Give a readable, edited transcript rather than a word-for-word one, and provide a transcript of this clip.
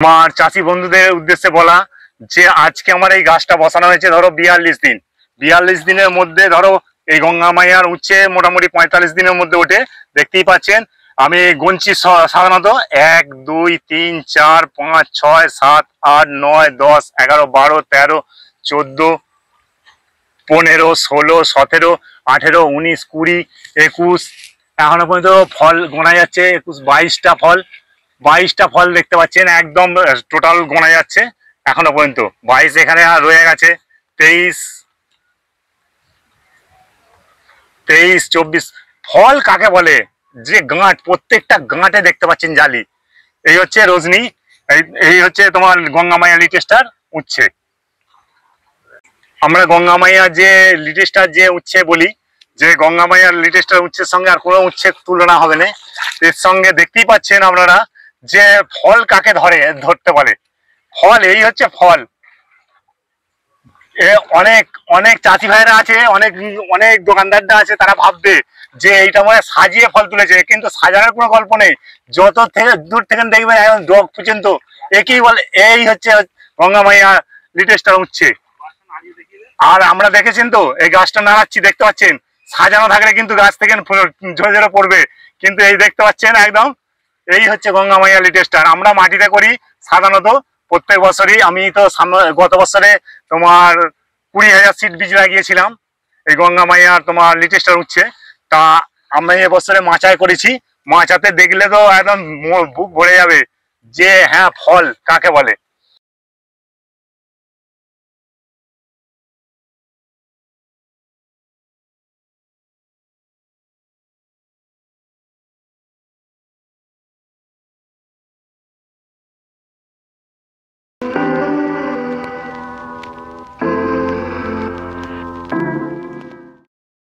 আমার চাষি বন্ধুদের উদ্দেশ্যে বলা যে আজকে আমার এই গাছটা বসানো হয়েছে ধরো 42 দিন। 42 দিনের মধ্যে ধরো এই গঙ্গা মাইয়ার উচ্ছে মোটামুটি 45 দিনের মধ্যে ওঠে। দেখতেই পাচ্ছেন আমি গুনছি সাধারণত 1 2 3 4 5 6 7 8 9 10 11 12 13 14 15 16 17 18 19 20 21 এখনো পর্যন্ত ফল গোনা যাচ্ছে। 21 22টা ফল, 22টা ফল দেখতে পাচ্ছেন, একদম টোটাল গোনা যাচ্ছে এখনো পর্যন্ত। 22 এখানে আর রয়ে গেছে, 23 23 24 ফল কাকে বলে যে গাঁট, প্রত্যেকটা গাঁটে দেখতে পাচ্ছেন জালি। এই হচ্ছে রজনী, এই হচ্ছে তোমার গঙ্গা মাইয়া লিটেস্টার উচ্ছে। আমরা গঙ্গা মাইয়ার যে লিটেস্টার যে উচ্ছে বলি, যে গঙ্গা মাইয়ার লিটেস্টার উচ্ছের সঙ্গে আর কোনো উচ্ছের তুলনা হবে না। এর সঙ্গে দেখতেই পাচ্ছেন আপনারা যে ফল কাকে ধরতে বলে। ফল এই হচ্ছে ফল। অনেক অনেক চাষি ভাইরা আছে, অনেক অনেক দোকানদাররা আছে, তারা ভাববে যে এইটা মনে সাজিয়ে ফল তুলেছে, কিন্তু সাজানোর কোনো গল্প নেই। যত থেকে দূর থেকে দেখবেন একদম ডগ পর্যন্ত একই বলে, এই হচ্ছে গঙ্গা মাইয়া লিটেস্টার উচ্ছে। আর আমরা দেখেছেন তো এই গাছটা নাড়াচ্ছি, দেখতে পাচ্ছেন সাজানো থাকলে কিন্তু গাছ থেকে ঝরে ঝরে পড়বে, কিন্তু এই দেখতে পাচ্ছেন একদম এই হচ্ছে গঙ্গা মাইয়া লিটেস্টার। আমরা মাটিতে করি সাধারণত প্রত্যেক বছরই। আমি তো গত বছরে তোমার 20,000 সিড বীজ লাগিয়েছিলাম এই গঙ্গা মাইয়ার তোমার লিটেস্টার উচ্ছে। তা আমি এবছরে মাচায় করেছি, মাচাতে দেখলে তো একদম বুক ভরে যাবে যে হ্যাঁ ফল কাকে বলে।